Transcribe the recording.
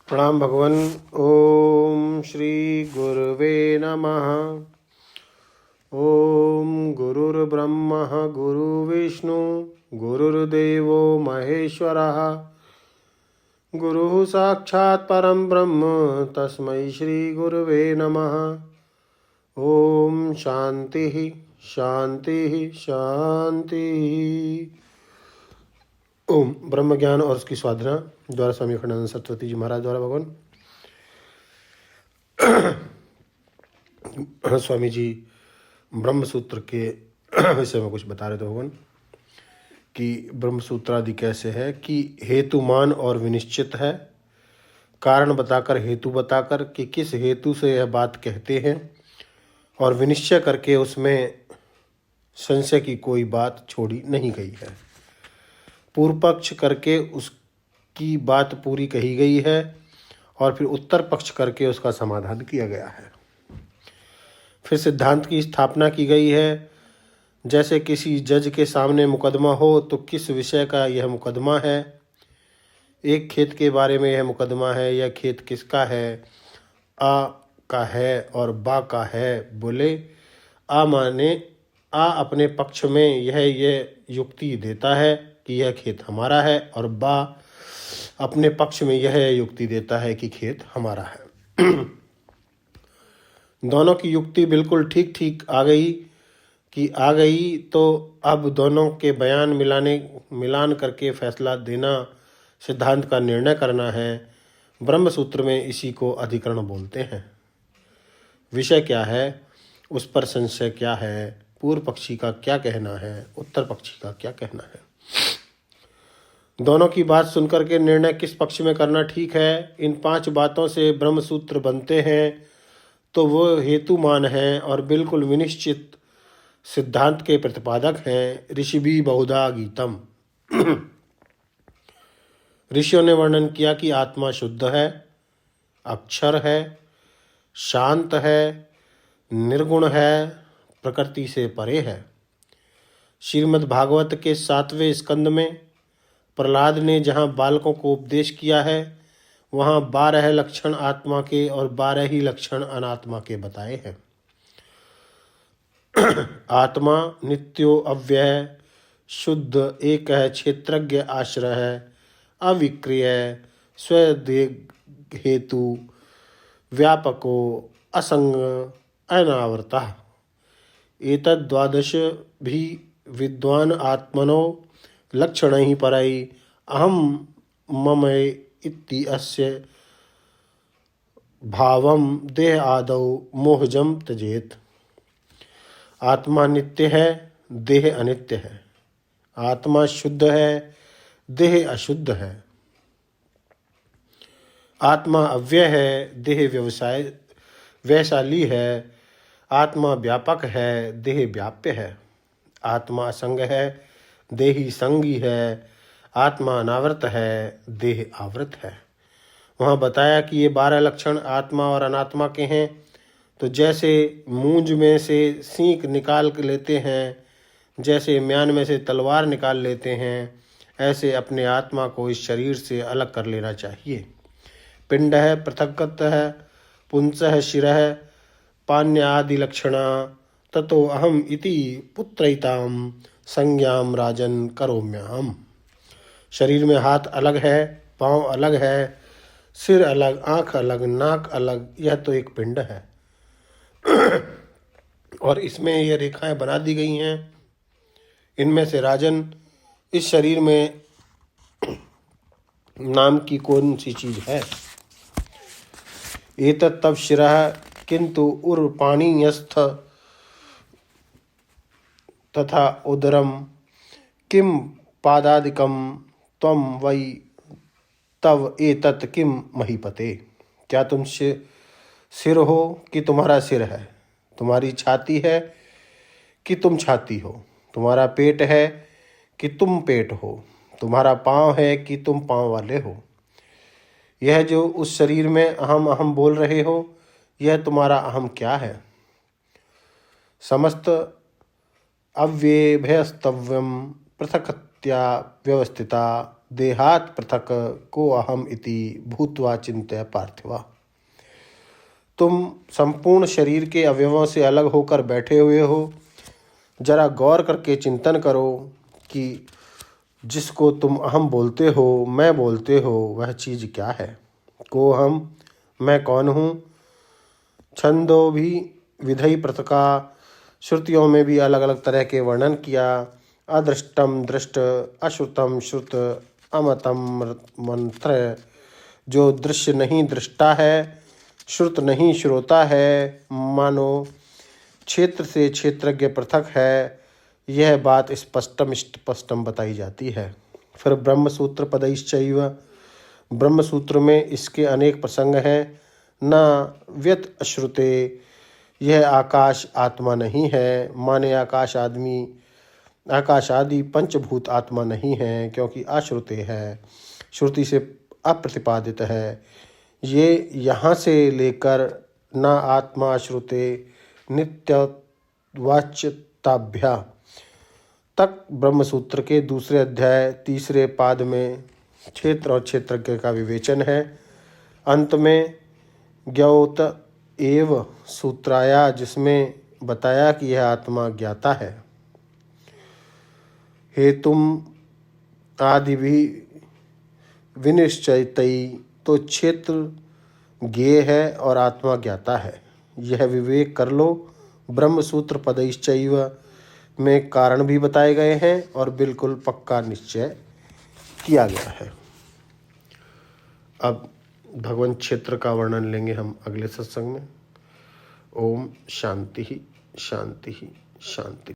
प्रणाम भगवान। ओम श्री गुरुवे नमः। ओम गुरुर्ब्रह्मा गुरुर्विष्णु गुरुर्देवो महेश्वरः गुरुः साक्षात् परं ब्रह्म तस्मै श्री गुरुवे नमः। ओम शांति शांति शांति। ओम ब्रह्म ज्ञान और उसकी साधना द्वारा स्वामी अखंडानंद सरस्वती जी महाराज द्वारा भगवान स्वामी जी ब्रह्म सूत्र के विषय में कुछ बता रहे थे भगवान कि ब्रह्म सूत्र आदि कैसे है कि हेतुमान और विनिश्चित है, कारण बताकर हेतु बताकर कि किस हेतु से यह बात कहते हैं और विनिश्चय करके उसमें संशय की कोई बात छोड़ी नहीं गई है। पूर्व पक्ष करके उसकी बात पूरी कही गई है और फिर उत्तर पक्ष करके उसका समाधान किया गया है। फिर सिद्धांत की स्थापना की गई है। जैसे किसी जज के सामने मुकदमा हो तो किस विषय का यह मुकदमा है, एक खेत के बारे में यह मुकदमा है, यह खेत किसका है, आ का है और बा का है। बोले आ माने आ अपने पक्ष में यह युक्ति देता है कि यह खेत हमारा है और बा अपने पक्ष में यह युक्ति देता है कि खेत हमारा है। दोनों की युक्ति बिल्कुल ठीक ठीक आ गई तो अब दोनों के बयान मिलान करके फैसला देना, सिद्धांत का निर्णय करना है। ब्रह्म सूत्र में इसी को अधिकरण बोलते हैं। विषय क्या है, उस पर संशय क्या है, पूर्व पक्षी का क्या कहना है, उत्तर पक्षी का क्या कहना है, दोनों की बात सुनकर के निर्णय किस पक्ष में करना ठीक है। इन 5 बातों से ब्रह्म सूत्र बनते हैं तो वो हेतुमान हैं और बिल्कुल विनिश्चित सिद्धांत के प्रतिपादक हैं। ऋषिभी बहुधा गीतम। ऋषियों ने वर्णन किया कि आत्मा शुद्ध है, अक्षर है, शांत है, निर्गुण है, प्रकृति से परे है। श्रीमद् भागवत के 7वें स्कंद में प्रहलाद ने जहाँ बालकों को उपदेश किया है वहाँ 12 लक्षण आत्मा के और 12 ही लक्षण अनात्मा के बताए हैं। आत्मा नित्यो अव्यय शुद्ध एक है, क्षेत्रज्ञ आश्रय है, अविक्रिय स्वदेह हेतु व्यापको असंग अनावर्तः। एतद् 12 भी विद्वान आत्मनो लक्षणैः परैः अहं मम इति अस्य भावं देह आदौ मोहजं त्यजेत्। आत्मा नित्य है, देह अनित्य है। आत्मा शुद्ध है, देह अशुद्ध है। आत्मा अव्यय है, देह वैशाली है। आत्मा व्यापक है, देह व्याप्य है। आत्मा असंग है, देही संगी है। आत्मा अनावृत है, देह आवृत है। वहाँ बताया कि ये 12 लक्षण आत्मा और अनात्मा के हैं। तो जैसे मूंज में से सींग निकाल लेते हैं, जैसे म्यान में से तलवार निकाल लेते हैं, ऐसे अपने आत्मा को इस शरीर से अलग कर लेना चाहिए। पिंड है, पृथक्कत है, पुंसः शिरः पाण्य आदि लक्षणा ततो अहम इति पुत्रैताम संज्ञाम राजन करोम्यहम। शरीर में हाथ अलग है, पांव अलग है, सिर अलग, आँख अलग, नाक अलग, यह तो एक पिंड है। और इसमें ये रेखाएं बना दी गई हैं। इनमें से राजन इस शरीर में नाम की कौन सी चीज है। एतत् तव शिरः किंतु उर पाणियस्थ तथा उदरम किम पादादिकम त्वं वै तव एतत् किम महीपते। क्या तुम सिर हो कि तुम्हारा सिर है, तुम्हारी छाती है कि तुम छाती हो, तुम्हारा पेट है कि तुम पेट हो, तुम्हारा पाँव है कि तुम पाँव वाले हो। यह जो उस शरीर में अहम अहम बोल रहे हो, यह तुम्हारा अहम क्या है। समस्त अव्यभयस्तव्यम पृथक्त्या व्यवस्थिता देहात् पृथक को अहम इति भूत्वा चिंत्य पार्थिवा। तुम संपूर्ण शरीर के अवयवों से अलग होकर बैठे हुए हो। जरा गौर करके चिंतन करो कि जिसको तुम अहम बोलते हो, मैं बोलते हो, वह चीज़ क्या है। को हम, मैं कौन हूँ। छंदो भी विधि पृथका, श्रुतियों में भी अलग अलग तरह के वर्णन किया। अदृष्टम दृष्ट, अश्रुतम श्रुत, अमतम मंत्र। जो दृश्य नहीं दृष्टा है, श्रुत नहीं श्रोता है, मानो क्षेत्र से क्षेत्रज्ञ पृथक है, यह बात स्पष्टम बताई जाती है। फिर ब्रह्मसूत्र पदैश्चैव, ब्रह्मसूत्र में इसके अनेक प्रसंग हैं। न व्यत अश्रुते, यह आकाश आत्मा नहीं है, माने आकाश आदि पंचभूत आत्मा नहीं है, क्योंकि अश्रुते है, श्रुति से अप्रतिपादित है। ये यहाँ से लेकर न आत्मा श्रुते नित्यवाच्यताभ्या तक ब्रह्मसूत्र के दूसरे अध्याय तीसरे पाद में क्षेत्र और क्षेत्रज्ञ का विवेचन है। अंत में ज्ञौत एव सूत्राया, जिसमें बताया कि यह आत्मा ज्ञाता है। हेतुम आदि भी विनिश्चयतई, तो क्षेत्र ज्ञेय है और आत्मा ज्ञाता है, यह विवेक कर लो। ब्रह्मसूत्र पदैश्चैव में कारण भी बताए गए हैं और बिल्कुल पक्का निश्चय किया गया है। अब भगवान क्षेत्र का वर्णन लेंगे हम अगले सत्संग में। ओम शांति शांति शांति।